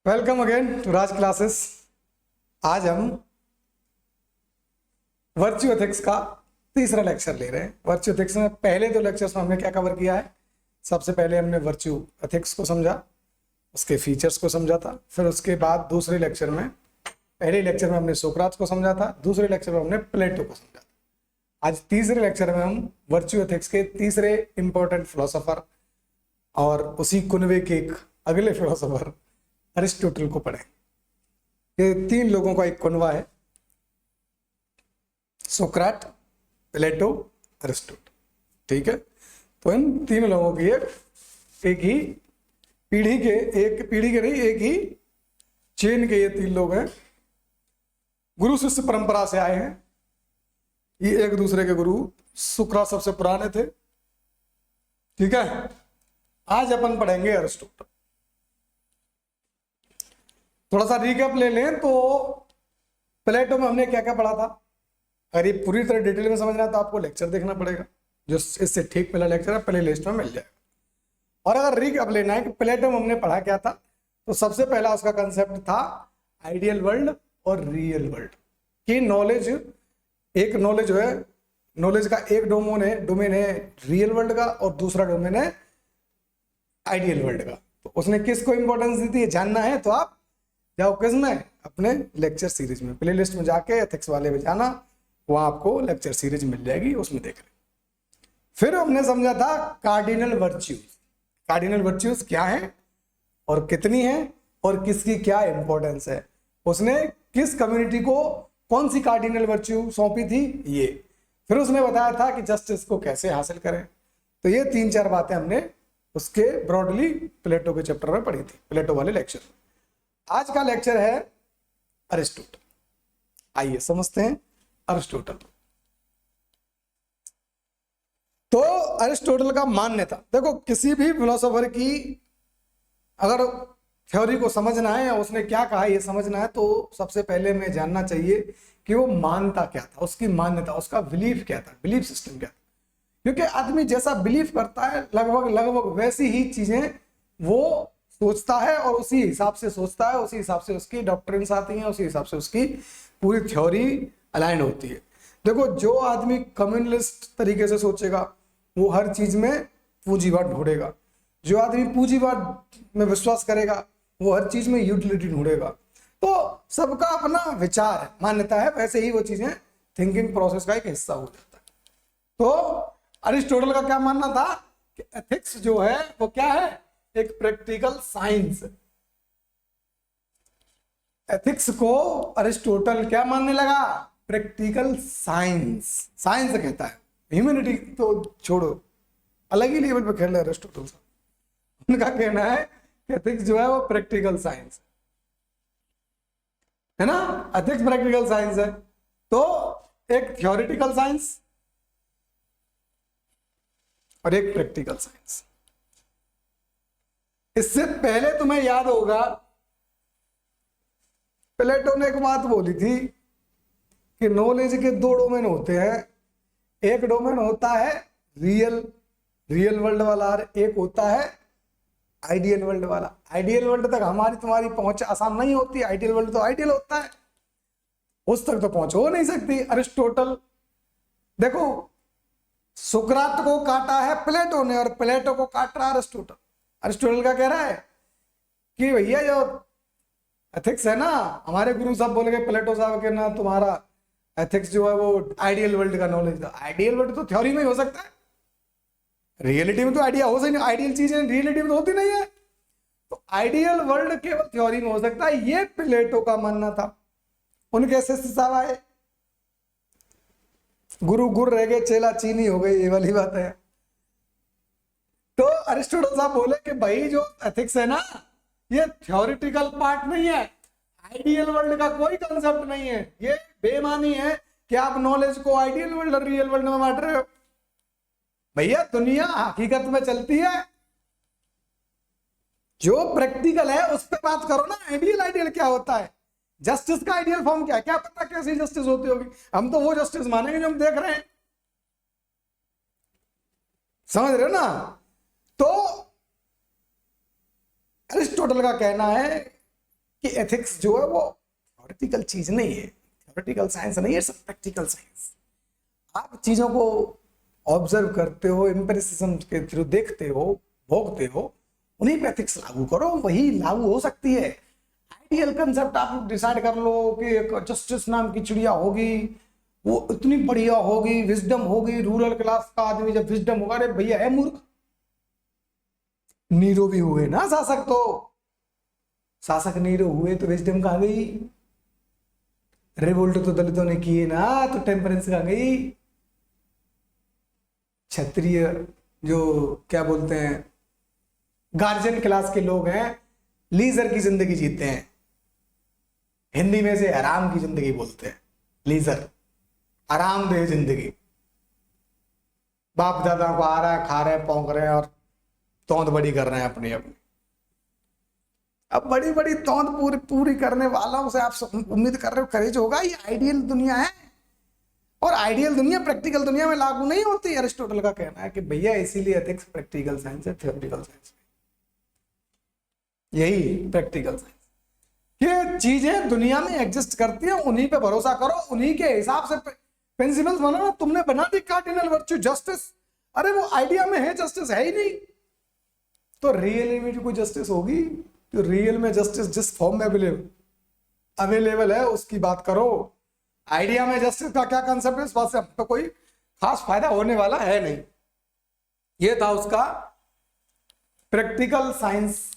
Welcome again to Raj classes. आज हम virtue ethics का तीसरा लेक्चर ले रहे हैं। वर्च्यू एथिक्स में पहले दो लेक्चर्स में हमने क्या कवर किया है? सबसे पहले हमने वर्च्यू एथिक्स को समझा, उसके फीचर्स को समझा था। फिर उसके बाद दूसरे लेक्चर में, पहले लेक्चर में हमने सोक्रात को समझा था, दूसरे लेक्चर में हमने प्लेटो को समझा था। आज तीसरे लेक्चर में हम वर्च्यू एथिक्स के तीसरे इंपॉर्टेंट फिलोसोफर और उसी कुनबे के एक अगले फिलोसोफर अरिस्टोटल को पढ़े। ये तीन लोगों का एक कुनबा है, सोक्राट, प्लेटो, अरिस्टोटल। ठीक है, तो इन तीन लोगों की एक ही पीढ़ी के, एक पीढ़ी के नहीं, एक ही चेन के ये तीन लोग हैं। गुरु शिष्य परंपरा से आए हैं, ये एक दूसरे के गुरु। सुकरात सबसे पुराने थे। ठीक है, आज अपन पढ़ेंगे अरिस्टोटल। थोड़ा सा रिकैप ले लें तो प्लेटो में हमने क्या क्या पढ़ा था। अगर ये पूरी तरह डिटेल में समझना है तो आपको लेक्चर देखना पड़ेगा, जो इससे ठीक पहला लेक्चर है, प्ले लिस्ट में मिल जाएगा। और अगर रिकैप लेना है कि प्लेटो में हमने पढ़ा क्या था, तो सबसे पहला उसका कंसेप्ट था आइडियल वर्ल्ड और रियल वर्ल्ड की नॉलेज। एक नॉलेज जो है, नॉलेज का एक डोमेन है रियल वर्ल्ड का, और दूसरा डोमेन है आइडियल वर्ल्ड का। तो उसने किसको इंपॉर्टेंस दी थी, ये जानना है तो आप जाओ किस में, अपने लेक्चर सीरीज में, प्लेलिस्ट में जाके एथिक्स वाले में जाना, वहां आपको लेक्चर सीरीज मिल जाएगी, उसमें देख लें। फिर हमने समझा था कार्डिनल वर्च्यूज। कार्डिनल वर्च्यूज क्या है और कितनी है और किसकी क्या इंपॉर्टेंस है। उसने किस कम्युनिटी को कौन सी कार्डिनल वर्च्यू सौंपी थी, ये। फिर उसने बताया था कि जस्टिस को कैसे हासिल करें। तो ये तीन चार बातें हमने उसके ब्रॉडली प्लेटो के चैप्टर में पढ़ी थी, प्लेटो वाले लेक्चर में। आज का लेक्चर है अरिस्टोटल। आइए समझते हैं अरिस्टोटल। तो अरिस्टोटल का मान्यता, देखो किसी भी फिलोसोफर की अगर थ्योरी को समझना है या उसने क्या कहा ये समझना है, तो सबसे पहले हमें जानना चाहिए कि वो मानता क्या था, उसकी मान्यता, उसका बिलीफ क्या था, बिलीफ सिस्टम क्या था। क्योंकि आदमी जैसा बिलीव करता है लगभग वैसी ही चीजें वो सोचता है, और उसी हिसाब से सोचता है, उसी हिसाब से उसकी डॉक्ट्रिन्स आती हैं, उसी हिसाब से उसकी पूरी थ्योरी अलाइन होती है। देखो, जो आदमी कम्युनलिस्ट तरीके से सोचेगा वो हर चीज में पूंजीवाद ढूंढेगा। जो आदमी पूंजीवाद में विश्वास करेगा वो हर चीज में यूटिलिटी ढूंढेगा। तो सबका अपना विचार है, मान्यता है, वैसे ही वो चीजें थिंकिंग प्रोसेस का एक हिस्सा हो जाता है। तो अरिस्टोटल का क्या मानना था कि एथिक्स जो है वो क्या है, एक प्रैक्टिकल साइंस। एथिक्स को अरिस्टोटल क्या मानने लगा, प्रैक्टिकल साइंस। साइंस कहता है, ह्यूमैनिटी तो छोड़ो, अलग ही लेवल पे खेल रहे अरिस्टोटल साहब। उनका कहना है कि एथिक्स जो है वो प्रैक्टिकल साइंस है ना। एथिक्स प्रैक्टिकल साइंस है, तो एक थ्योरेटिकल साइंस और एक प्रैक्टिकल साइंस। इससे पहले तुम्हें याद होगा प्लेटो ने एक बात बोली थी कि नॉलेज के दो डोमेन होते हैं। एक डोमेन होता है रियल वर्ल्ड वाला, और एक होता है आइडियल वर्ल्ड वाला। आइडियल वर्ल्ड तक हमारी तुम्हारी पहुंच आसान नहीं होती, आइडियल वर्ल्ड तो आइडियल होता है, उस तक तो पहुंच हो नहीं सकती। अरिस्टोटल, देखो सुकरात को काटा है प्लेटो ने और प्लेटो को काट रहा है अरिस्टोटल। अरिस्टोटल का कह रहा है कि भैया जो एथिक्स है ना, हमारे गुरु साहब बोले गए प्लेटो साहब के ना, तुम्हारा एथिक्स जो है वो आइडियल वर्ल्ड का नॉलेज था। आइडियल वर्ल्ड तो थ्योरी में ही हो सकता है, रियलिटी में तो आइडिया हो सकती, आइडियल चीजें रियलिटी में तो होती नहीं है। तो आइडियल वर्ल्ड केवल थ्योरी में हो सकता है, ये प्लेटो का मानना था। उनके शिष्य साहब आए, गुरु गुर रह गए, चेला चीनी हो गई, ये वाली बात है। तो अरिस्टोटल साहब बोले कि भाई जो एथिक्स है ना, ये थ्योरेटिकल पार्ट नहीं है, आइडियल वर्ल्ड का कोई कंसेप्ट नहीं है। ये बेईमानी है कि आप नॉलेज को आइडियल वर्ल्ड और रियल वर्ल्ड में बांट रहे हो। भैया दुनिया हकीकत में चलती है, जो प्रैक्टिकल है उस पर बात करो ना। आइडियल क्या होता है, जस्टिस का आइडियल फॉर्म क्या है, क्या पता कैसी जस्टिस होती होगी। हम तो वो जस्टिस मानेंगे जो हम देख रहे हैं, समझ रहे हो ना। तो अरिस्टोटल का कहना है कि एथिक्स जो है वो थ्योरेटिकल चीज नहीं है, थ्योरेटिकल साइंस नहीं है, सब प्रैक्टिकल साइंस। आप चीजों को ऑब्जर्व करते हो, एम्पिरिसिज्म के थ्रू देखते हो, भोगते हो, उन्हीं पे एथिक्स लागू करो, वही लागू हो सकती है। आइडियल कंसेप्ट आप डिसाइड कर लो कि एक जस्टिस नाम की चिड़िया होगी, वो इतनी बढ़िया होगी, विजडम होगी, रूरल क्लास का आदमी जब विजडम होगा, अरे भैया है मूर्ख। नीरो भी हुए ना शासक, तो शासक नीरो हुए तो विजडम कहां गई? रिवोल्ट तो दलितों ने किए ना, तो टेम्परेंस कहां गई? क्षत्रिय जो क्या बोलते हैं, गार्जियन क्लास के लोग हैं, लीजर की जिंदगी जीते हैं, हिंदी में से आराम की जिंदगी बोलते हैं, लीजर, आरामदेह जिंदगी। बाप दादा को आ रहा है, खा रहे हैं, पौंक रहे हैं और तौंद बड़ी कर रहे हैं अपनी अपनी। अब बड़ी बड़ी तौंद पूरी पूरी करने वालों से आप उम्मीद कर रहे हो करेज होगा? ये आइडियल दुनिया है, और आइडियल दुनिया प्रैक्टिकल दुनिया में लागू नहीं होती। अरिस्टोटल का कहना है कि भैया इसीलिए एथिक्स प्रैक्टिकल साइंस है, थ्योरेटिकल साइंस यही प्रैक्टिकल साइंस। ये चीजें दुनिया में एग्जिस्ट करती हैं, उन्हीं पे भरोसा करो, उन्हीं के हिसाब से प्रिंसिपल्स बनाना। तुमने बना दी कार्डिनल वर्च्यू जस्टिस, अरे वो आइडिया में है, जस्टिस है ही नहीं, तो रियल में कोई जस्टिस होगी? तो रियल में जस्टिस जिस फॉर्म में अवेलेबल है उसकी बात करो। आइडिया में जस्टिस का क्या कंसेप्ट है, इस बात से हमको कोई खास फायदा होने वाला है नहीं। ये था उसका प्रैक्टिकल साइंस,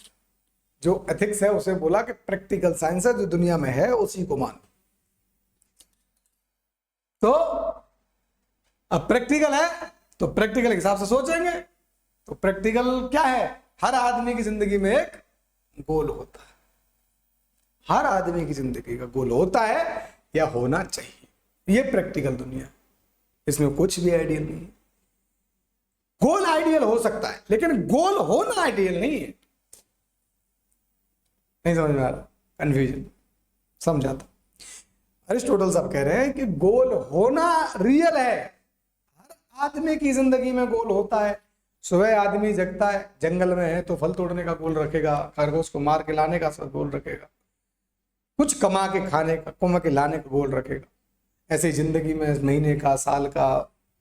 जो एथिक्स है उसे बोला कि प्रैक्टिकल साइंस है, जो दुनिया में है उसी को मान। तो अब प्रैक्टिकल है तो प्रैक्टिकल के हिसाब से सोचेंगे। तो प्रैक्टिकल क्या है? हर आदमी की जिंदगी में एक गोल होता है, हर आदमी की जिंदगी का गोल होता है या होना चाहिए। ये प्रैक्टिकल दुनिया, इसमें कुछ भी आइडियल नहीं है। गोल आइडियल हो सकता है लेकिन गोल होना आइडियल नहीं है। नहीं समझ में आ रहा? कंफ्यूजन समझाता। अरिस्टोटल साहब कह रहे हैं कि गोल होना रियल है, हर आदमी की जिंदगी में गोल होता है। सुबह आदमी जगता है, जंगल में है तो फल तोड़ने का गोल रखेगा, खरगोश को मार के लाने का गोल रखेगा, कुछ कमा के खाने का, कमा के लाने का गोल रखेगा। ऐसे जिंदगी में महीने का, साल का,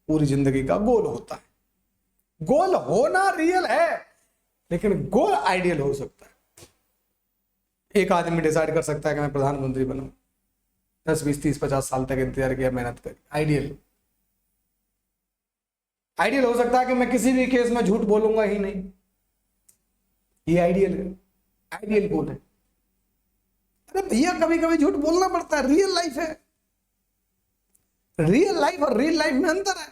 पूरी जिंदगी का गोल होता है। गोल होना रियल है लेकिन गोल आइडियल हो सकता है। एक आदमी डिसाइड कर सकता है कि मैं प्रधानमंत्री बनूं, 10, 20, 30, 50 साल तक इंतजार किया, मेहनत करी, आइडियल। आइडियल हो सकता है कि मैं किसी भी केस में झूठ बोलूंगा ही नहीं, ये आइडियल है, आइडियल गोल है। अरे भैया कभी कभी झूठ बोलना पड़ता है, रियल लाइफ है। रियल लाइफ और रियल लाइफ में अंतर है।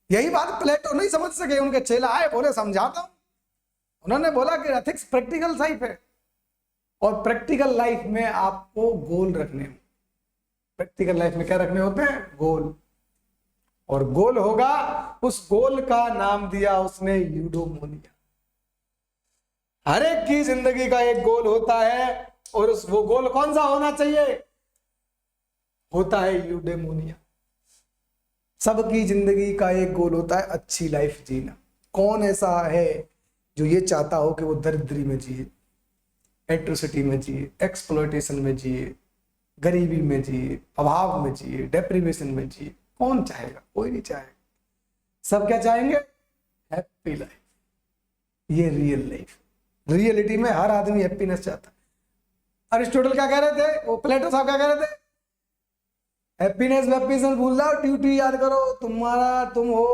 यही बात प्लेटो नहीं समझ सके, उनके चेला आए, बोले समझाता हूं। उन्होंने बोला कि एथिक्स प्रैक्टिकल लाइफ है, और प्रैक्टिकल लाइफ में आपको गोल रखने, प्रैक्टिकल लाइफ में क्या रखने होते हैं? गोल। और गोल होगा, उस गोल का नाम दिया उसने यूडोमोनिया। हर एक की जिंदगी का एक गोल होता है, और उस वो गोल कौन सा होना चाहिए? होता है यूडेमोनिया। सबकी जिंदगी का एक गोल होता है अच्छी लाइफ जीना। कौन ऐसा है जो ये चाहता हो कि वो दरिद्री में जिए, एट्रोसिटी में जिए, एक्सप्लॉयटेशन में जिए, गरीबी में जिए, अभाव में जिए, डेप्रिवेशन में जिए? कौन चाहेगा? कोई नहीं चाहेगा। सब क्या चाहेंगे? Happy life. ये रियल लाइफ। रियलिटी में हर आदमी हैप्पीनेस चाहता है। अरिस्टोटल क्या कह रहे थे, वो प्लेटो साहब क्या कह रहे थे? हैप्पीनेस वैप्पीनेस भूल जाओ, ड्यूटी याद करो, तुम्हारा तुम हो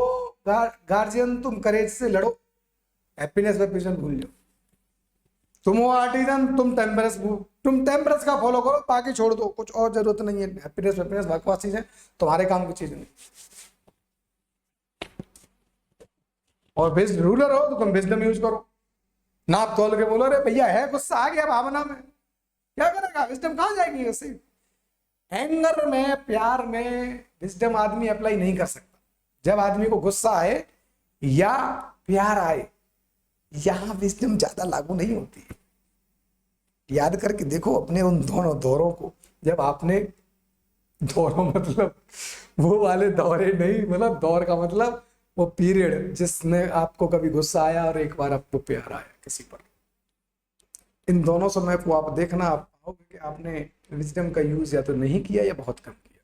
गार्जियन, तुम करेज से लड़ो। हैप्पीनेस वैप्पीनेस भूल जाओ। तुम हो आर्टिजन, तुम टेम्परेंस का फॉलो करो, बाकी छोड़ दो, कुछ और जरूरत नहीं है। हैप्पीनेस वैप्पीनेस बकवास चीज है, तुम्हारे काम की चीज नहीं। और फिर रूलर हो तो तुम विजडम यूज करो, नाप तोल के बोलो, अरे भैया है गुस्सा आ गया भावना में, क्या करेगा? विजडम कहां जाएगी? वैसे एंगर में, प्यार में विजडम आदमी अप्लाई नहीं कर सकता। जब आदमी को गुस्सा आए या प्यार आए, यहां विजडम ज्यादा लागू नहीं होती है। याद करके देखो अपने उन दोनों दौरों को। जब आपने दौरों मतलब वो वाले दौरे नहीं, मतलब दौर का मतलब वो पीरियड जिसमें आपको कभी गुस्सा आया और एक बार आपको प्यार आया किसी पर। इन दोनों समय को आप देखना, आप पाओगे कि आपने विजडम का यूज या तो नहीं किया या बहुत कम किया,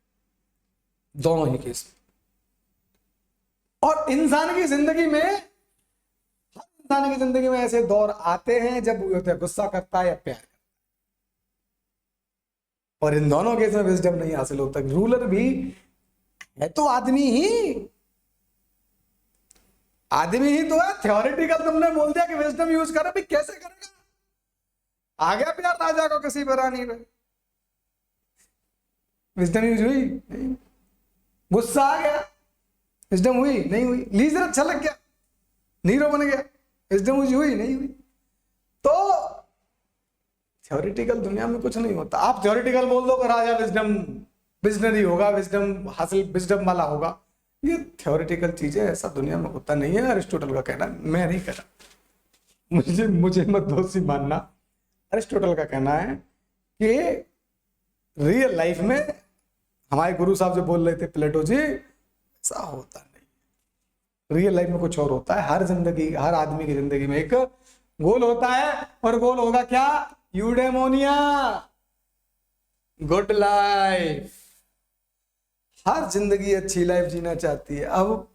दोनों ही केस में। और इंसान की जिंदगी में, हर इंसान की जिंदगी में ऐसे दौर आते हैं जब वो होता है गुस्सा करता है या प्यार करता है, और इन दोनों केस में विजडम नहीं हासिल होता। रूलर भी है तो आदमी ही तो है। थ्योरेटिकल तुमने बोल दिया कि विजडम यूज करो, भी कैसे करेगा? आ गया प्यार राजा को किसी पर रानी पे, विजडम यूज हुई नहीं। गुस्सा आ गया, विजडम हुई नहीं हुई। लीजर अच्छा लग गया, नीरो बन गया, विजडम यूज हुई नहीं हुई। तो थ्योरेटिकल दुनिया में कुछ नहीं होता। आप थ्योरेटिकल बोल दो कि राजा विजडम विजनरी होगा, विजडम हासिल विजडम वाला होगा, ये थ्योरेटिकल चीजें, ऐसा दुनिया में होता नहीं है। अरिस्टोटल का कहना, मैं नहीं कह रहा, मुझे मत दोषी मानना। अरिस्टोटल का कहना है कि रियल लाइफ में हमारे गुरु साहब जो बोल रहे थे प्लेटो जी, ऐसा होता नहीं। रियल लाइफ में कुछ और होता है। हर आदमी की जिंदगी में एक गोल होता है, और गोल होगा क्या? यूडेमोनिया, गुड लाइफ। हर जिंदगी अच्छी लाइफ जीना चाहती है। अब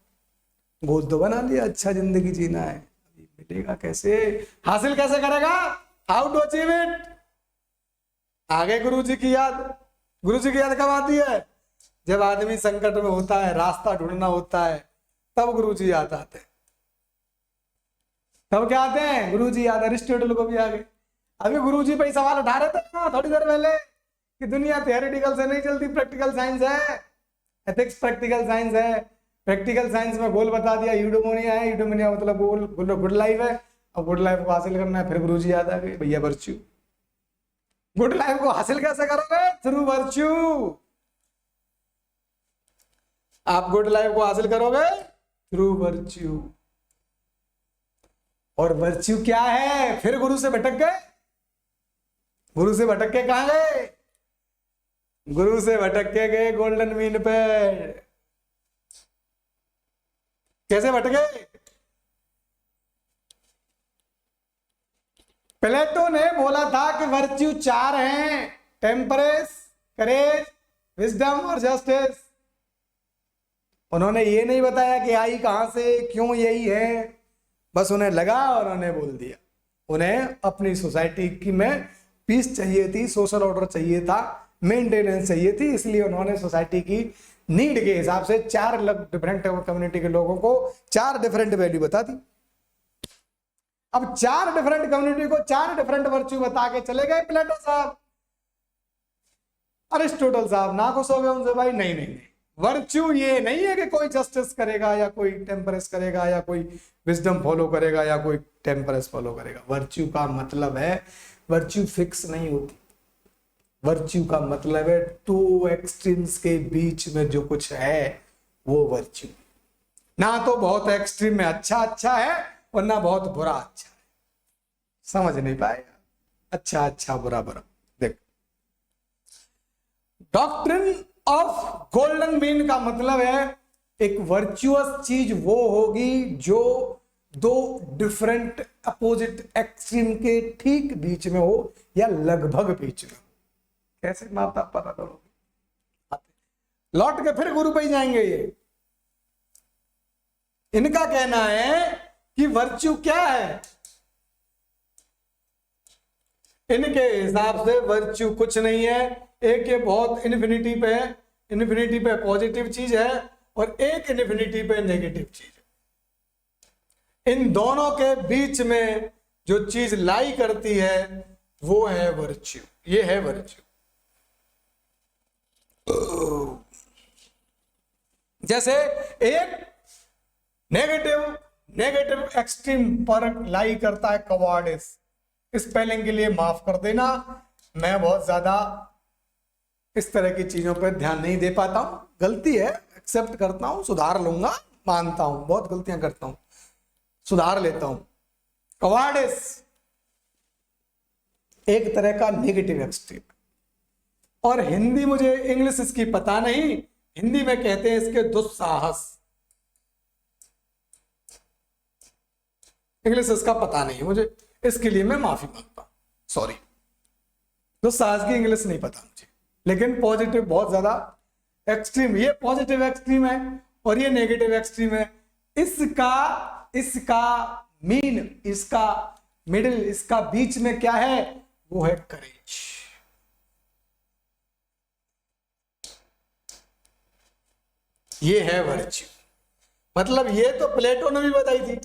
गोल तो बना लिया, अच्छा जिंदगी जीना है, अभी मिलेगा कैसे, हासिल कैसे करेगा? How to achieve it? आगे गुरु जी की याद कब आती है? जब आदमी संकट में होता है, रास्ता ढूंढना होता है, तब गुरु जी याद आते हैं। तब क्या आते हैं? गुरु जी याद। अरिस्टोटल को भी आ गए। अभी गुरु जी पे ही सवाल उठा रहे थे ना थोड़ी देर पहले कि दुनिया थियोरेटिकल से नहीं चलती, प्रैक्टिकल साइंस है, एथिक्स प्रैक्टिकल साइंस है। प्रैक्टिकल साइंस में गोल बता दिया, यूडोमोनिया है। यूडोमोनिया मतलब गोल, गुड लाइफ है। अब गुड लाइफ को हासिल करना है, फिर गुरु जी याद आ गए, भैया वर्च्यू। गुड लाइफ को हासिल कैसे करोगे? Through virtue. आप गुड लाइफ को हासिल करोगे थ्रू वर्च्यू। और वर्च्यू क्या है? फिर गुरु से भटक गए। गुरु से भटक के कहां गए? गुरु से भटक के गए गोल्डन मीन पे। कैसे भटके? प्लेटो ने बोला था कि वर्च्यू 4 हैं, टेम्परेंस, करेज, विजडम और जस्टिस। उन्होंने ये नहीं बताया कि आई कहां से, क्यों यही है, बस उन्हें लगा और उन्होंने बोल दिया। उन्हें अपनी सोसाइटी की में पीस चाहिए थी, सोशल ऑर्डर चाहिए था, मेंटेनेंस चाहिए थी, इसलिए उन्होंने सोसाइटी की नीड के हिसाब से 4 डिफरेंट कम्युनिटी के लोगों को 4 डिफरेंट वैल्यू बता दी। अब 4 डिफरेंट कम्युनिटी को 4 डिफरेंट वर्च्यू बता के चले गए प्लेटो साहब। अरिस्टोटल साहब ना खुश हो गए उनसे, भाई नहीं नहीं नहीं, वर्च्यू ये नहीं है कि कोई जस्टिस करेगा या कोई टेम्परेंस करेगा या कोई विजडम फॉलो करेगा या कोई टेम्परेंस फॉलो करेगा। वर्च्यू का मतलब है, वर्च्यू फिक्स नहीं होती। वर्च्यू का मतलब है 2 एक्सट्रीम्स के बीच में जो कुछ है वो वर्च्यू। ना तो बहुत एक्सट्रीम में अच्छा अच्छा है और ना बहुत बुरा अच्छा है। समझ नहीं पाएगा? अच्छा अच्छा बुरा बुरा। देख, डॉक्ट्रिन ऑफ गोल्डन मीन का मतलब है एक वर्चुअस चीज वो होगी जो 2 डिफरेंट अपोजिट एक्सट्रीम के ठीक बीच में हो या लगभग बीच में। कैसे माता पता करोगे? लौट के फिर गुरु पे ही जाएंगे ये। इनका कहना है कि वर्च्यू क्या है? इनके हिसाब से वर्च्यू कुछ नहीं है। एक ये बहुत इन्फिनिटी पे है, इन्फिनिटी पे पॉजिटिव चीज है और एक इन्फिनिटी पे नेगेटिव चीज है। इन दोनों के बीच में जो चीज लाई करती है वो है वर्च्यू। ये है वर्च्यू। जैसे एक नेगेटिव एक्सट्रीम पर लाई करता है कवार्डिस। स्पेलिंग के लिए माफ कर देना, मैं बहुत ज्यादा इस तरह की चीजों पर ध्यान नहीं दे पाता हूं, गलती है, एक्सेप्ट करता हूं, सुधार लूंगा, मानता हूं बहुत गलतियां करता हूं, सुधार लेता हूं। कवार्डिस एक तरह का नेगेटिव एक्सट्रीम। और हिंदी, मुझे इंग्लिश इसकी पता नहीं, हिंदी में कहते हैं इसके दुस्साहस। इंग्लिश इसका पता नहीं मुझे, इसके लिए मैं माफी मांगता हूं। सॉरी, तो सास की इंग्लिश नहीं पता मुझे, लेकिन पॉजिटिव बहुत ज्यादा एक्सट्रीम, ये पॉजिटिव एक्सट्रीम है और ये नेगेटिव एक्सट्रीम है। इसका इसका मीन, इसका मिडिल, इसका बीच में क्या है, वो है करेज। ये है वर्च्यू। मतलब ये तो प्लेटो ने भी बताई थी,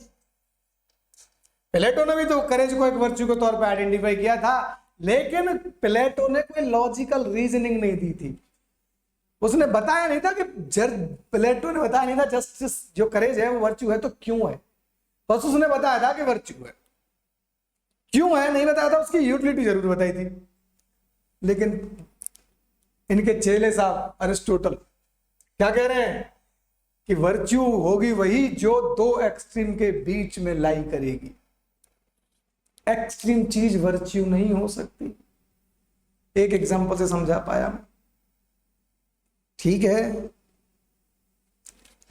प्लेटो ने भी तो करेज को एक वर्च्यू के तौर पे आइडेंटिफाई किया था, लेकिन प्लेटो ने कोई लॉजिकल रीजनिंग नहीं दी थी। उसने बताया नहीं था कि प्लेटो ने बताया नहीं था जस्टिस जो करेज है वो वर्च्यू है तो क्यों है, बस उसने बताया था कि वर्च्यू है। क्यों है नहीं बताया था, उसकी यूटिलिटी जरूर बताई थी। लेकिन इनके चेले साहब अरिस्टोटल क्या कह रहे हैं कि वर्च्यू होगी वही जो दो एक्सट्रीम के बीच में लाई करेगी। एक्सट्रीम चीज वर्च्यू नहीं हो सकती। एक एग्जांपल से समझा पाया मैं, ठीक है।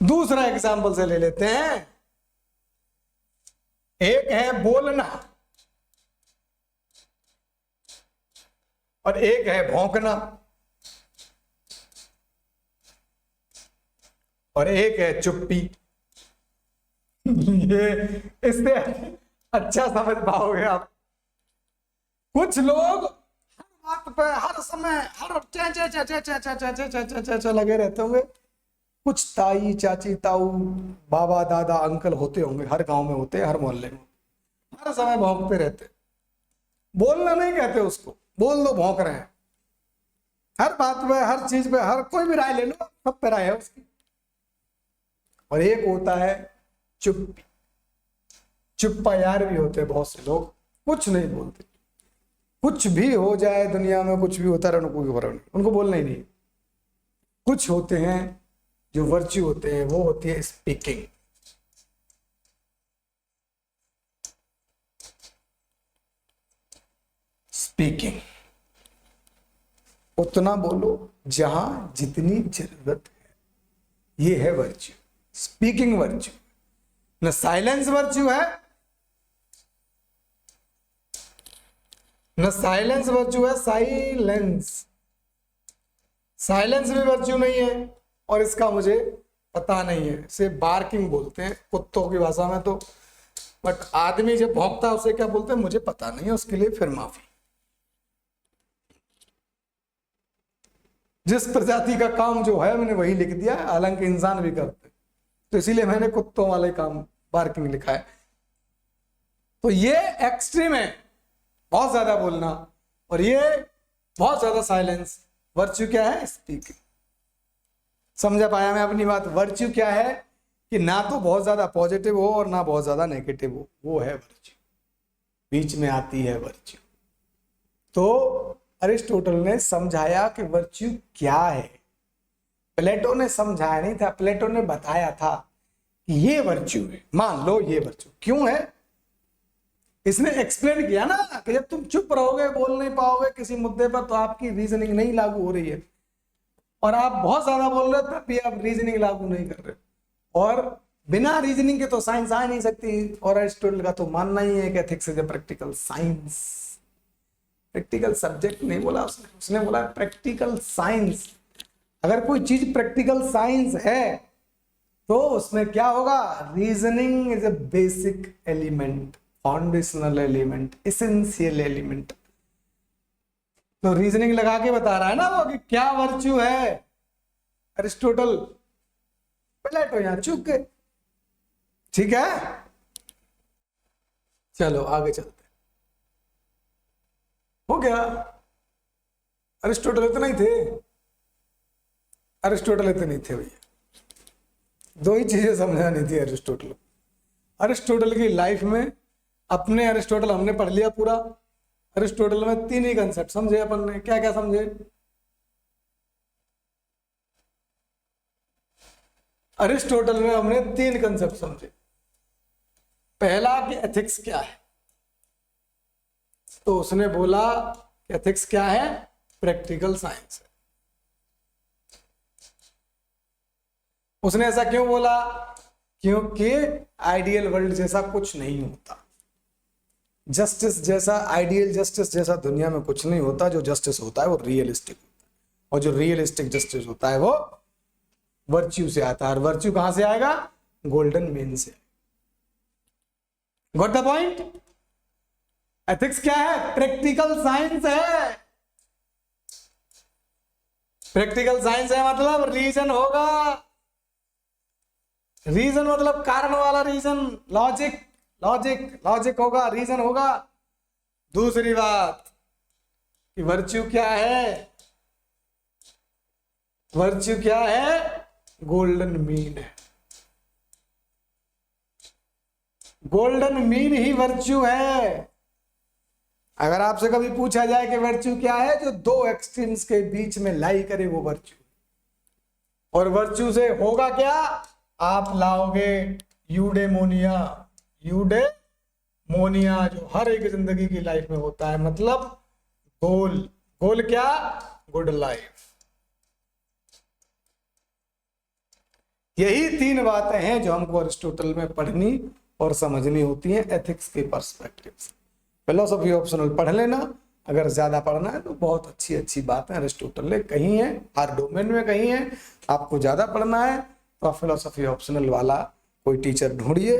दूसरा एग्जांपल से ले लेते हैं। एक है बोलना और एक है भौंकना और एक है चुप्पी। ये इससे अच्छा समझ पाओगे आप। कुछ लोग हर बात पे, हर समय, हर चे लगे रहते होंगे। कुछ ताई, चाची, ताऊ, बाबा, दादा, अंकल होते होंगे, हर गांव में होते हैं, हर मोहल्ले में, हर समय भौंकते रहते। बोलना नहीं कहते उसको, बोल दो भौंक रहे हैं। हर बात पे, हर चीज पे, हर कोई भी राय ले लो, सब पे राय है उसकी। और एक होता है चुप्पी। चुप्पा यार भी होते हैं बहुत से लोग, कुछ नहीं बोलते। कुछ भी हो जाए दुनिया में, कुछ भी होता रहे, उनको कोई फर्क नहीं, उनको बोलना ही नहीं। कुछ होते हैं जो वर्च्यू होते हैं, वो होती है स्पीकिंग। स्पीकिंग, उतना बोलो जहां जितनी जरूरत है, ये है वर्च्यू। Speaking virtue. न साइलेंस वर्च्यू है, न साइलेंस वर्च्यू है, साइलेंस, साइलेंस भी वर्च्यू नहीं है। और इसका मुझे पता नहीं है, इसे बार्किंग बोलते हैं कुत्तों की भाषा में तो, बट आदमी जब भौंकता है उसे क्या बोलते हैं मुझे पता नहीं है, उसके लिए फिर माफी। जिस प्रजाति का काम जो है मैंने वही लिख दिया, हालांकि इंसान भी करते, तो इसीलिए मैंने कुत्तों वाले काम बार्किंग लिखा है। तो ये एक्सट्रीम है, बहुत ज्यादा बोलना, और ये बहुत ज्यादा साइलेंस। वर्च्यू क्या है? स्पीकिंग। समझा पाया मैं अपनी बात? वर्च्यू क्या है कि ना तो बहुत ज्यादा पॉजिटिव हो और ना बहुत ज्यादा नेगेटिव हो, वो है वर्च्यू, बीच में आती है वर्च्यू। तो अरिस्टोटल ने समझाया कि वर्च्यू क्या है। प्लेटो ने समझाया नहीं था, प्लेटो ने बताया था कि ये वर्च्यू है, मान लो ये वर्च्यू क्यों है। इसने एक्सप्लेन किया ना कि जब तुम चुप रहोगे, बोल नहीं पाओगे किसी मुद्दे पर, तो आपकी रीजनिंग नहीं लागू हो रही है, और आप बहुत ज्यादा बोल रहे हो तब भी आप रीजनिंग लागू नहीं कर रहे, और बिना रीजनिंग के तो साइंस आ नहीं सकती। और अरिस्टोटल का तो मानना ही है कि ethics is a practical science. Practical subject नहीं बोला उसने, उसने बोला प्रैक्टिकल साइंस। अगर कोई चीज प्रैक्टिकल साइंस है तो उसमें क्या होगा? Reasoning is a basic element, foundational element, essential element. तो रीजनिंग लगा के बता रहा है ना वो कि क्या वर्च्यू है। अरिस्टोटल, प्लेटो यहां चूक गए। ठीक है, चलो आगे चलते। हो गया, अरिस्टोटल इतने ही थे, अरिस्टोटल इतने ही थे भैया। दो ही चीजें समझानी थी अरिस्टोटल। अरिस्टोटल की लाइफ में अपने अरिस्टोटल हमने पढ़ लिया पूरा। अरिस्टोटल में तीन ही कंसेप्ट समझे अपन ने। क्या क्या समझे? अरिस्टोटल में हमने तीन कंसेप्ट समझे। पहला कि एथिक्स क्या है, तो उसने बोला एथिक्स क्या है? प्रैक्टिकल साइंस है। उसने ऐसा क्यों बोला? क्योंकि आइडियल वर्ल्ड जैसा कुछ नहीं होता। जस्टिस जैसा, आइडियल जस्टिस जैसा दुनिया में कुछ नहीं होता। जो जस्टिस होता है वो रियलिस्टिक, और जो रियलिस्टिक जस्टिस होता है वो वर्च्यू से आता है। और वर्च्यू कहां से आएगा? गोल्डन मीन से। Got the point? एथिक्स क्या है? प्रैक्टिकल साइंस है। प्रैक्टिकल साइंस है मतलब रीजन होगा। रीजन मतलब कारण वाला रीजन, लॉजिक, लॉजिक, लॉजिक होगा, रीजन होगा। दूसरी बात कि वर्च्यू क्या है? वर्च्यू क्या है? गोल्डन मीन है। गोल्डन मीन ही वर्च्यू है। अगर आपसे कभी पूछा जाए कि वर्च्यू क्या है, जो दो एक्सट्रीम्स के बीच में लाई करे वो वर्च्यू। और वर्च्यू से होगा क्या? आप लाओगे यूडेमोनिया। यूडेमोनिया जो हर एक जिंदगी की लाइफ में होता है, मतलब गोल। गोल क्या? Good life. यही तीन बातें हैं जो हमको अरिस्टोटल में पढ़नी और समझनी होती हैं एथिक्स के पर्सपेक्टिव से। फिलोसफी ऑप्शनल पढ़ लेना, अगर ज्यादा पढ़ना है तो बहुत अच्छी अच्छी बातें अरिस्टोटल ने कही हैं, हर डोमेन में कही हैं। आपको ज्यादा पढ़ना है तो आप फिलोसफी ऑप्शनल वाला कोई टीचर ढूंढिए,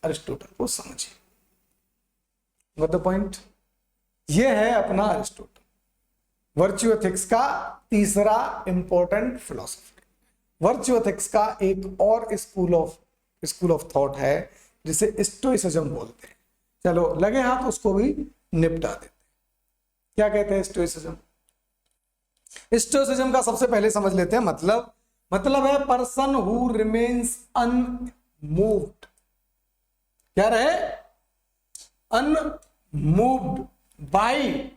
अरिस्टोटल को समझिए। What the point? ये है अपना अरिस्टोटल। वर्च्यू एथिक्स का तीसरा इंपॉर्टेंट फिलोसफी। वर्च्यू एथिक्स का एक और स्कूल ऑफ थॉट है जिसे स्टोइसिज्म बोलते हैं। चलो लगे हाथ उसको भी निपटा देते। क्या कहते हैं स्टोइसिज्म? स्टोइसिज्म का सबसे पहले समझ लेते हैं मतलब है पर्सन हु रिमेन्स अनमूव्ड। क्या रहे? अनमूव्ड बाय,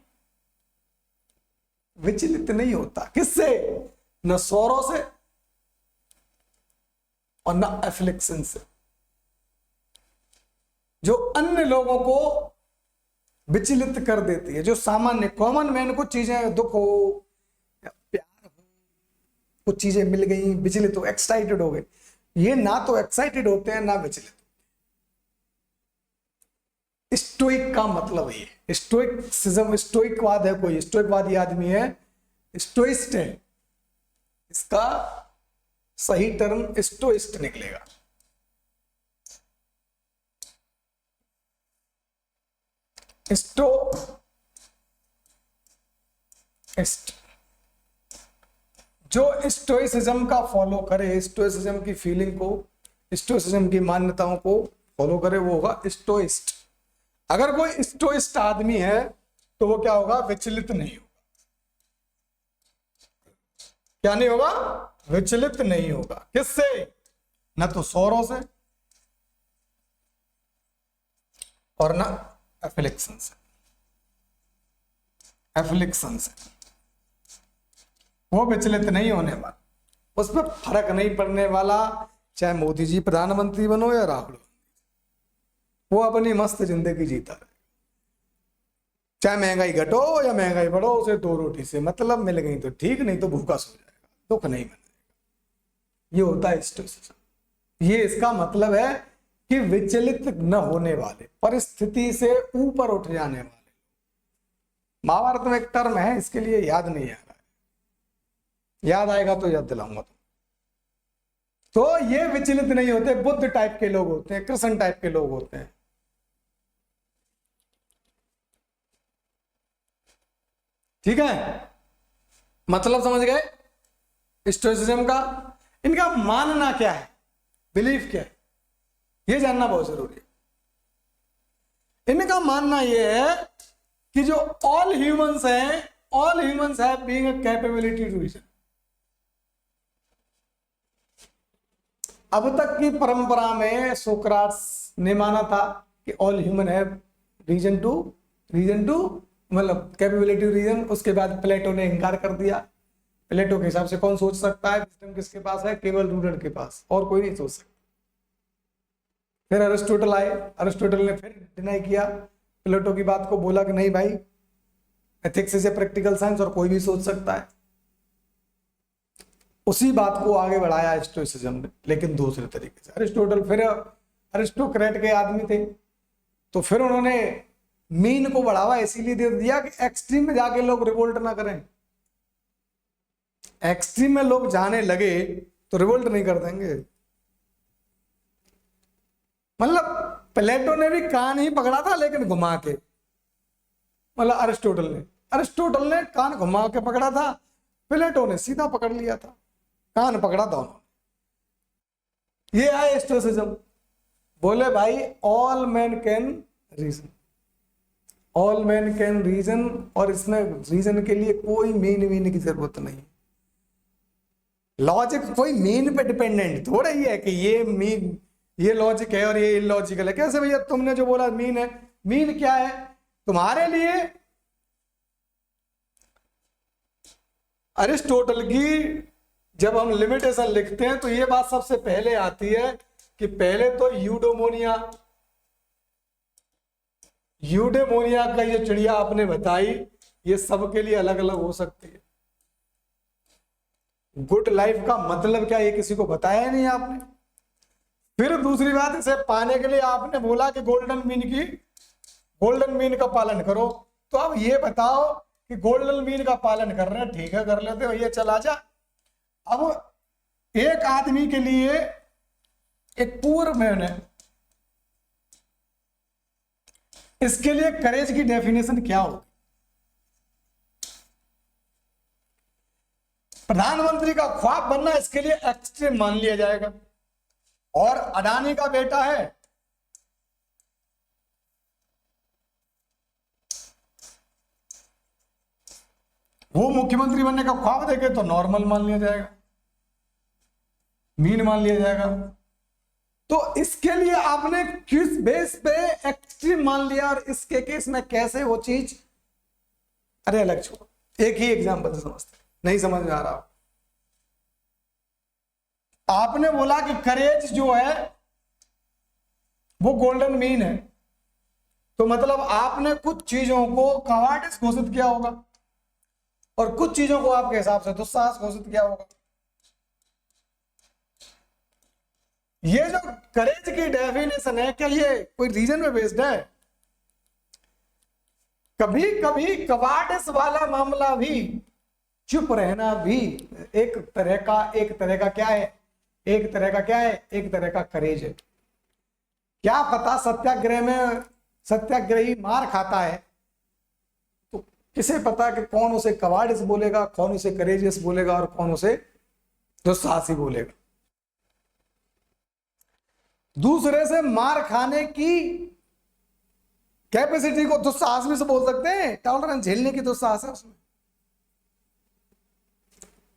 विचलित नहीं होता। किससे? न सौरों से और न एफ्लिक्शन से। जो अन्य लोगों को विचलित कर देती है, जो सामान्य कॉमन मैन को चीजें, दुख हो या प्यार हो, कुछ चीजें मिल गई, विचलित हो, एक्साइटेड हो गए, ये ना तो एक्साइटेड होते हैं ना विचलित। स्टोइक का मतलब ये स्टोइसिज्म, स्टोइकवाद है। कोई स्टोइकवादी आदमी है, स्टोइस्ट है, इसका सही टर्म स्टोइस्ट निकलेगा। जो स्टोइसिज्म का फॉलो करे, स्टोइसिज्म की फीलिंग को, स्टोइसिज्म की मान्यताओं को फॉलो करे, वो होगा स्टोइस्ट। अगर कोई स्टोइस्ट आदमी है तो वो क्या होगा? विचलित नहीं होगा। क्या नहीं होगा? विचलित नहीं होगा। किससे? न तो सौरों से और न एफ्लिक्शन से। एफ्लिक्शन से वो विचलित नहीं होने वाला, उस पर फर्क नहीं पड़ने वाला। चाहे मोदी जी प्रधानमंत्री बनो या राहुल, वो अपनी मस्त जिंदगी जीता रहे। चाहे महंगाई घटो या महंगाई बढ़ो, उसे दो रोटी से मतलब, मिल गई तो ठीक, नहीं तो भूखा सो जाएगा, दुख नहीं मनाएगा। ये होता है स्टोइसिज्म। ये इसका मतलब है कि विचलित न होने वाले, परिस्थिति से ऊपर उठ जाने वाले। महाभारत में एक टर्म है, इसके लिए याद नहीं आ रहा है, याद आएगा तो याद दिलाऊंगा। तो ये विचलित नहीं होते, बुद्ध टाइप के लोग होते हैं, कृष्ण टाइप के लोग होते हैं। ठीक है, मतलब समझ गए स्टोइसिज्म का? इनका मानना क्या है, बिलीफ क्या है, ये जानना बहुत जरूरी है। इनका मानना यह है कि जो ऑल ह्यूमंस हैं, all humans have being a capability to reason. अब तक की परंपरा में सोक्राट्स ने माना था कि all human have reason to मतलब कैपेबिलिटी रीजन। उसके बाद प्लेटो ने इंकार कर दिया। प्लेटो के हिसाब से कौन सोच सकता है, विजडम किसके पास है? केवल रूलर के पास, और कोई नहीं सोच सकता। फिर अरिस्टोटल आए, अरिस्टोटल ने फिर डिनाई किया प्लेटो की बात को, बोला कि नहीं भाई, ethics is a practical science और कोई भी सोच सकता है। उसी बात को आगे बढ़ाया स्टोइसिज्म ने, लेकिन दूसरे तरीके से। अरिस्टोटल फिर अरिस्टोक्रेट के आदमी थे, तो फिर उन्होंने मीन को बढ़ावा इसीलिए दे दिया कि एक्सट्रीम में जाके लोग रिवोल्ट ना करें। एक्सट्रीम में लोग जाने लगे तो रिवोल्ट नहीं कर देंगे। मतलब प्लेटो ने भी कान ही पकड़ा था लेकिन घुमा के, मतलब अरिस्टोटल ने कान घुमा के पकड़ा था, प्लेटो ने सीधा पकड़ लिया था, कान पकड़ा था उन्होंने। ये है स्टोइसिज्म। बोले भाई all man can reason, all man can reason, और इसमें रीजन के लिए कोई मीन की जरूरत नहीं। लॉजिक कोई मीन पे डिपेंडेंट थोड़ा ही है कि ये मीन, ये लॉजिक है और ये इलॉजिकल है। कैसे भैया, तुमने जो बोला मीन है, मीन क्या है तुम्हारे लिए? अरिस्टोटल की जब हम लिमिटेशन लिखते हैं तो ये बात सबसे पहले आती है कि पहले तो यूडोमोनिया का ये चिड़िया आपने बताई, ये सबके लिए अलग अलग हो सकती है। गुड लाइफ का मतलब क्या, ये किसी को बताया नहीं आपने। फिर दूसरी बात, इसे पाने के लिए आपने बोला कि गोल्डन मीन का पालन करो। तो अब ये बताओ कि गोल्डन मीन का पालन कर रहे हैं, ठीक है कर लेते भैया, चला जा। अब एक आदमी के लिए, एक पुअर मैन है, इसके लिए करेज की डेफिनेशन क्या होगी? प्रधानमंत्री का ख्वाब बनना इसके लिए एक्सट्रीम मान लिया जाएगा। और अडानी का बेटा है, वो मुख्यमंत्री बनने का ख्वाब देखे तो नॉर्मल मान लिया जाएगा, मीन मान लिया जाएगा। तो इसके लिए आपने किस बेस पे एक्सट्रीम मान लिया, और इसके केस में कैसे वो चीज, अरे अलग छोड़ो, एक ही एग्जांपल से समझते, नहीं समझ में आ रहा। आपने बोला कि करेज जो है वो गोल्डन मीन है, तो मतलब आपने कुछ चीजों को कवाटिस घोषित किया होगा और कुछ चीजों को आपके हिसाब से दुस्साहस घोषित किया होगा। ये जो करेज की डेफिनेशन है, क्या ये कोई रीजन में बेस्ड है? कभी कभी कवाटिस वाला मामला भी, चुप रहना भी एक तरह का क्या है, एक तरह का करेज है। क्या पता सत्याग्रह में सत्याग्रही मार खाता है, तो किसे पता कि कौन उसे कवाडिस बोलेगा, कौन उसे करेजियस बोलेगा और कौन उसे दुस्साहसी बोलेगा। दूसरे से मार खाने की कैपेसिटी को दुस्साहस भी से बोल सकते हैं, टॉलरेंस झेलने की दुस्साहस है उसमें।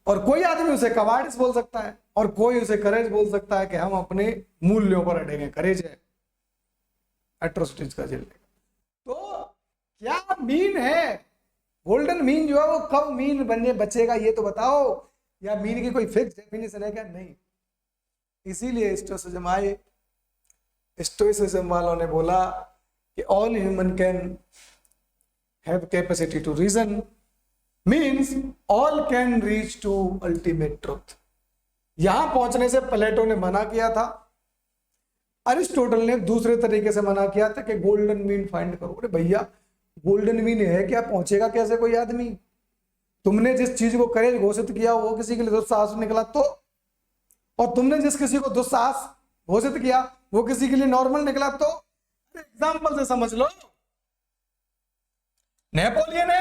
और कोई आदमी उसे कवाडिस बोल सकता है और कोई उसे करेज बोल सकता है कि हम अपने मूल्यों पर अड़े हैं। करेज है एट्रोसिटीज का झेलने का। तो क्या मीन है, गोल्डन मीन जो है वो कब मीन बनने बचेगा ये तो बताओ, या मीन की कोई फिक्स डेफिनेशन है क्या? नहीं। इसीलिए स्टोइसिज्म आए। स्टोइसिज्म वालों ने बोला कि all human can have capacity to reason, means all can reach to ultimate truth. यहां पहुंचने से प्लेटो ने मना किया था, अरिस्टोटल ने दूसरे तरीके से मना किया था कि गोल्डन मीन फाइंड करो। अरे भैया गोल्डन मीन है क्या, पहुंचेगा कैसे कोई आदमी? तुमने जिस चीज को करेज घोषित किया वो किसी के लिए दुस्साहस निकला तो, और तुमने जिस किसी को दुस्साहस घोषित किया वो किसी के लिए नॉर्मल निकला तो। एग्जाम्पल से समझ लो, नेपोलियन है,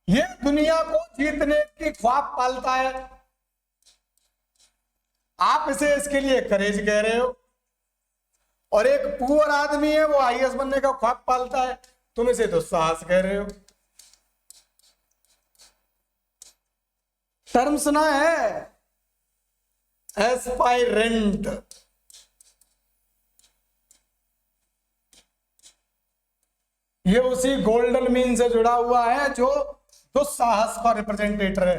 ये दुनिया को जीतने की ख्वाब पालता है, आप इसे इसके लिए करेज कह रहे हो। और एक पुअर आदमी है, वो आईएएस बनने का ख्वाब पालता है, तुम इसे दुस्साहस कह रहे हो। टर्म सुना है, एस्पायरेंट। ये उसी गोल्डन मीन से जुड़ा हुआ है जो दुस्साहस का रिप्रेजेंटेटर है।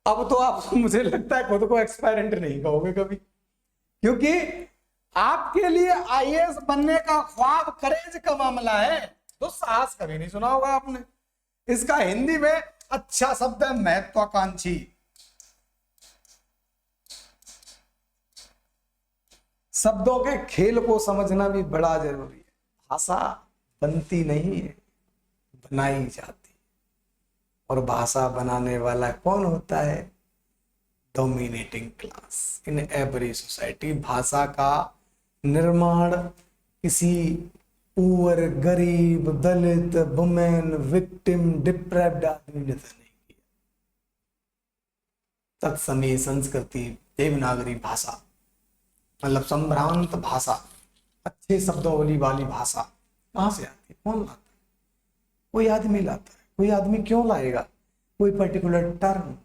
अब तो आप मुझे लगता है खुद को एक्सपायरेंट नहीं कहोगे कभी, क्योंकि आपके लिए आईएएस बनने का ख्वाब करेज का मामला है, दुस्साहस कभी नहीं सुना होगा आपने। इसका हिंदी में अच्छा शब्द है महत्वाकांक्षी। शब्दों के खेल को समझना भी बड़ा जरूरी है। भाषा बनती नहीं है, बनाई जाती। और भाषा बनाने वाला कौन होता है? Dominating class in every society. भाषा का निर्माण किसी पुअर, गरीब, दलित, वुमेन, विक्टिम, डिप्रेव्ड आदमी ने नहीं किया। तत्समय संस्कृति, देवनागरी भाषा, मतलब संभ्रांत भाषा, अच्छे शब्दावली वाली भाषा कहां से आती है? कौन लाता है? कोई आदमी लाता है। कोई आदमी क्यों लाएगा? कोई पर्टिकुलर टर्म।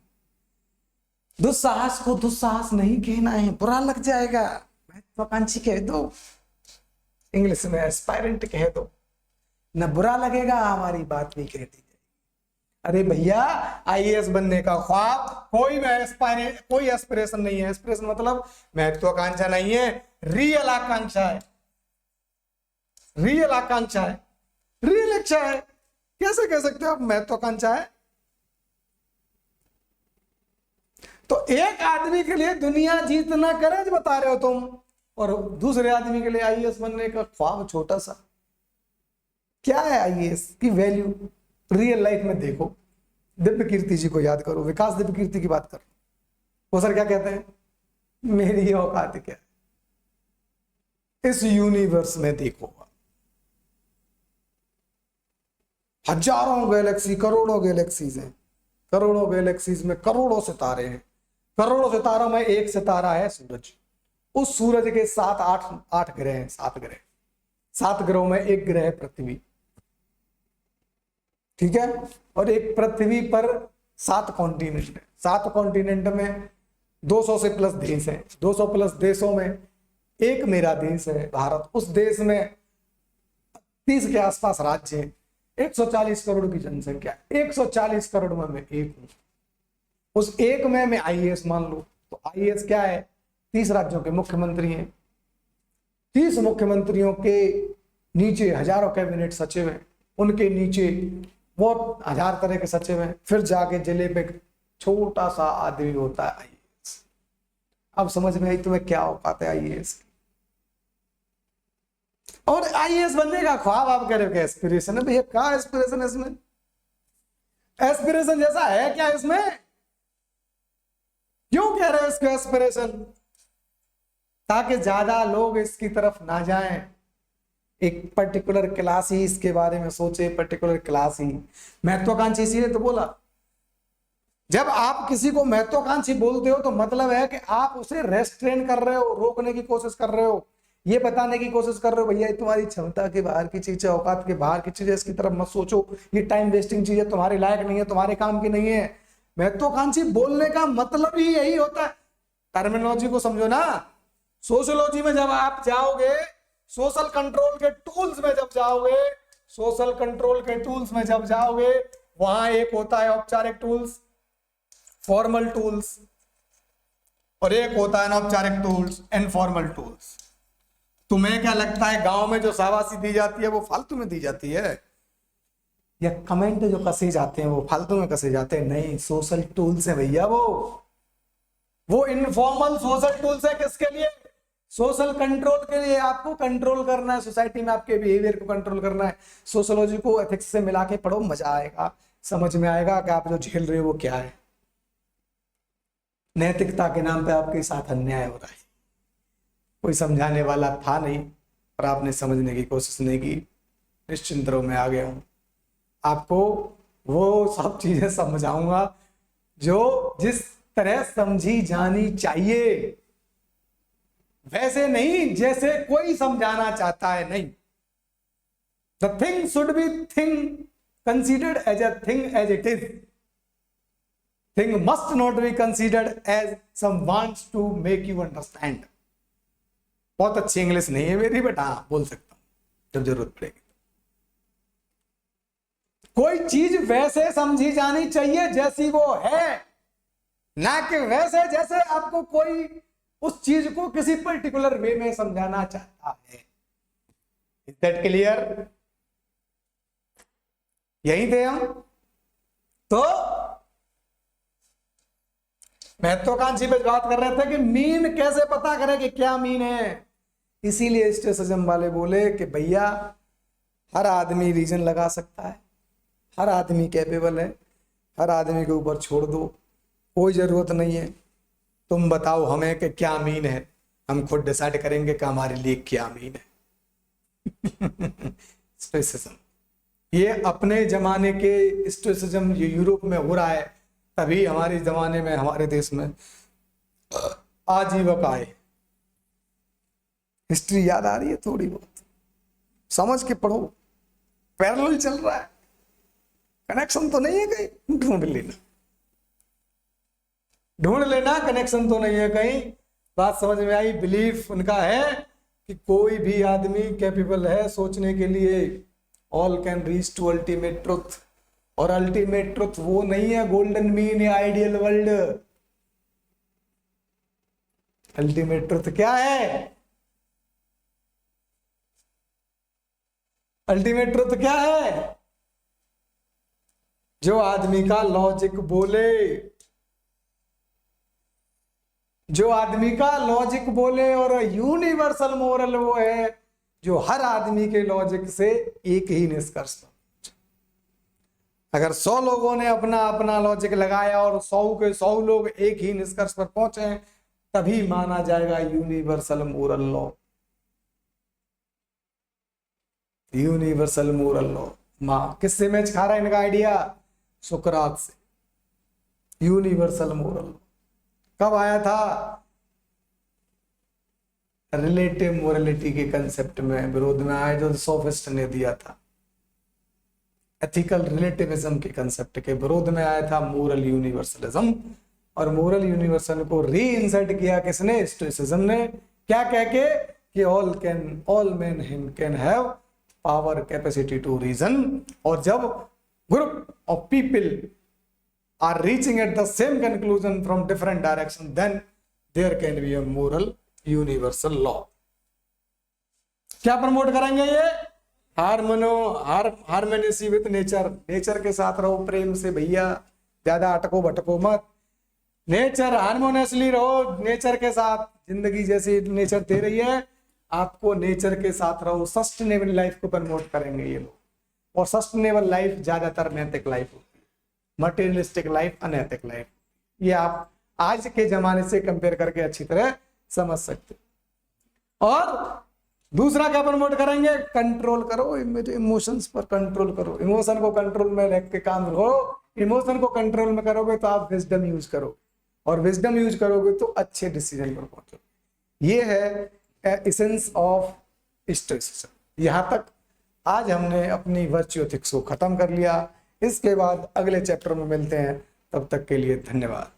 दुस्साहस को दुस्साहस नहीं कहना है, बुरा लग जाएगा। महत्वाकांक्षी कह दो, इंग्लिश में एस्पायरेंट कह दो, न बुरा लगेगा, हमारी बात भी कहती। अरे भैया, आईएएस बनने का ख्वाब कोई एस्पिरेशन नहीं है। एस्पिरेशन मतलब महत्वाकांक्षा नहीं है, रियल आकांक्षा है। रियल आकांक्षा है, रियल इच्छा है। कैसे कह सकते हो आप महत्वाकांक्षा है? तो एक आदमी के लिए दुनिया जीतना करेज बता रहे हो तुम, और दूसरे आदमी के लिए आईएएस बनने का ख्वाब छोटा सा। क्या है आईएएस की वैल्यू? रियल लाइफ में देखो। दिव्य कीर्ति जी को याद करो, विकास दिव्य कीर्ति की बात करो। वो सर क्या कहते हैं? मेरी औकात क्या है इस यूनिवर्स में? देखो, हजारों गैलेक्सी, करोड़ों गैलेक्सीज हैं। करोड़ों गैलेक्सीज में करोड़ों सितारे हैं। करोड़ों सितारों में एक सितारा है सूरज। उस सूरज के 7-8 ग्रह हैं। 7 ग्रह। 7 ग्रहों में एक ग्रह है पृथ्वी, ठीक है? और एक पृथ्वी पर 7 कॉन्टिनेंट है। 7 कॉन्टिनेंट में 200 से प्लस देश हैं। 200 प्लस देशों में एक मेरा देश है भारत। उस देश में 30 के आसपास राज्य हैं। 140 करोड़ की जनसंख्या। 140 करोड़ में मैं एक हूं। उस एक में मैं आईएएस मान लो, तो आईएएस क्या है? 30 राज्यों के मुख्यमंत्री हैं। 30 मुख्यमंत्रियों के नीचे हजारों कैबिनेट सचिव हैं। उनके नीचे बहुत 1000 तरह के सचिव हैं। फिर जाके जिले पे छोटा सा आदमी होता है आईएएस। अब समझ में आई तुम्हें क्या औकात है आईएएस? और आईएएस बनने का ख्वाब आप कह रहे हो कि एस्पिरेशन है? भैया क्या एस्पिरेशन है इसमें? एस्पिरेशन जैसा है क्या इसमें? क्यों कह रहे हो इसको एस्पिरेशन? ताकि ज्यादा लोग इसकी तरफ ना जाएं। एक पर्टिकुलर क्लास ही इसके बारे में सोचे। पर्टिकुलर क्लास ही महत्वाकांक्षी, इसीलिए तो बोला। जब आप किसी को महत्वाकांक्षी बोलते हो तो मतलब है कि आप उसे रेस्ट्रेन कर रहे हो, रोकने की कोशिश कर रहे हो, ये बताने की कोशिश कर रहे हो भैया तुम्हारी क्षमता के बाहर की चीज है, औकात के बाहर की चीज है, इसकी तरफ मत सोचो, ये टाइम वेस्टिंग चीज है, तुम्हारे लायक नहीं है, तुम्हारे काम की नहीं है। महत्वाकांक्षी बोलने का मतलब ही यही होता है। टर्मिनोलॉजी को समझो ना। सोशियोलॉजी में जब आप जाओगे, सोशल कंट्रोल के टूल्स में जब जाओगे, सोशल कंट्रोल के टूल्स में जब जाओगे, वहां एक होता है औपचारिक टूल्स, फॉर्मल टूल्स, और एक होता है अनौपचारिक टूल्स, इनफॉर्मल टूल्स। तुम्हें क्या लगता है गांव में जो शाबाशी दी जाती है वो फालतू में दी जाती है, या कमेंट जो कसे जाते हैं वो फालतू में कसे जाते हैं? नहीं, सोशल टूल्स है भैया वो इनफॉर्मल सोशल टूल्स है। किसके लिए? सोशल कंट्रोल के लिए। आपको कंट्रोल करना है, सोसाइटी में आपके बिहेवियर को कंट्रोल करना है। सोशियोलॉजी को एथिक्स से मिला के पढ़ो, मजा आएगा, समझ में आएगा कि आप जो झेल रहे हो वो क्या है। नैतिकता के नाम पे आपके साथ अन्याय हो रहा है। कोई समझाने वाला था नहीं और आपने समझने की कोशिश नहीं की। निश्चिंत रहो, मैं आ गया हूं। आपको वो सब चीजें समझाऊंगा जो जिस तरह समझी जानी चाहिए, वैसे नहीं जैसे कोई समझाना चाहता है। नहीं, the thing should be thing considered as a thing as it is. Thing must not be considered as some wants to make you understand. बहुत अच्छी इंग्लिश नहीं है मेरी, बट हाँ बोल सकता हूं जब जरूरत पड़ेगी। कोई चीज वैसे समझी जानी चाहिए जैसी वो है, ना कि वैसे जैसे आपको कोई उस चीज को किसी पर्टिकुलर वे में समझाना चाहता है। Is that clear? यही थे हम। तो महत्वाकांक्षी पे बात कर रहे थे कि मीन कैसे पता करें कि क्या मीन है। इसीलिए स्टोइसिज्म वाले बोले कि भैया हर आदमी रीजन लगा सकता है, हर आदमी कैपेबल है, हर आदमी के ऊपर छोड़ दो, कोई जरूरत नहीं है तुम बताओ हमें कि क्या मीन है, हम खुद डिसाइड करेंगे कि हमारे लिए क्या मीन है। स्टोइसिज्म ये अपने जमाने के स्टोइसिज्म ये यूरोप में हो रहा है, तभी हमारे जमाने में हमारे देश में आजीवक आए। हिस्ट्री याद आ रही है थोड़ी बहुत, समझ के पढ़ो, पैरेलल चल रहा है, कनेक्शन तो नहीं है कहीं, ढूंढ लेना कनेक्शन तो नहीं है कहीं। बात समझ में आई? बिलीफ उनका है कि कोई भी आदमी कैपेबल है सोचने के लिए, all can reach to ultimate truth, और अल्टीमेट ट्रुथ वो नहीं है गोल्डन मीन या आइडियल वर्ल्ड। अल्टीमेट ट्रुथ क्या है? अल्टीमेट ट्रुथ क्या है? जो आदमी का लॉजिक बोले, जो आदमी का लॉजिक बोले, और यूनिवर्सल मोरल वो है जो हर आदमी के लॉजिक से एक ही निष्कर्ष। अगर 100 लोगों ने अपना अपना लॉजिक लगाया और 100 के 100 लोग एक ही निष्कर्ष पर पहुंचे, तभी माना जाएगा universal moral law. Universal moral law किससे मैच खा रहा है इनका आइडिया? सुकरात से। यूनिवर्सल मोरल कब आया था? रिलेटिव मोरलिटी के कंसेप्ट में विरोध में आया, जो सोफिस्ट ने दिया था। एथिकल रिलेटिविज्म के कंसेप्ट के विरोध में आया था मोरल यूनिवर्सलिज्म, और मोरल यूनिवर्सल को री इंसर्ट किया किसने? स्टोइसिज्म ने। क्या कह के कि all man can have power capacity to reason, और जब group of people are reaching at the same conclusion from different direction, then there can be a moral universal law. क्या प्रमोट करेंगे ये? हार्मोनिसी विद नेचर। नेचर के साथ रहो प्रेम से भैया, ज्यादा अटको भटको मत। नेचर हार्मोनियसली रहो, नेचर के साथ जिंदगी जैसी नेचर दे रही है आपको, नेचर के साथ रहो। सस्टेनेबल लाइफ को प्रमोट करेंगे ये लोग, और सस्टेनेबल लाइफ ज्यादातर नैतिक लाइफ होती है, मटेरियलिस्टिक लाइफ अनैतिक लाइफ। ये आप आज के जमाने से कंपेयर करके अच्छी तरह समझ सकते। और दूसरा क्या प्रमोट करेंगे? कंट्रोल करो, इमोशंस पर कंट्रोल करो, इमोशन को कंट्रोल में रख के काम करो। इमोशन को कंट्रोल में करोगे तो आप विजडम यूज करो, और विजडम यूज करोगे तो अच्छे डिसीजन पर पहुंचो। ये है एसेंस ऑफ स्टोइसिज्म। यहां तक आज हमने अपनी वर्च्यू एथिक्स को खत्म कर लिया। इसके बाद अगले चैप्टर में मिलते हैं, तब तक के लिए धन्यवाद।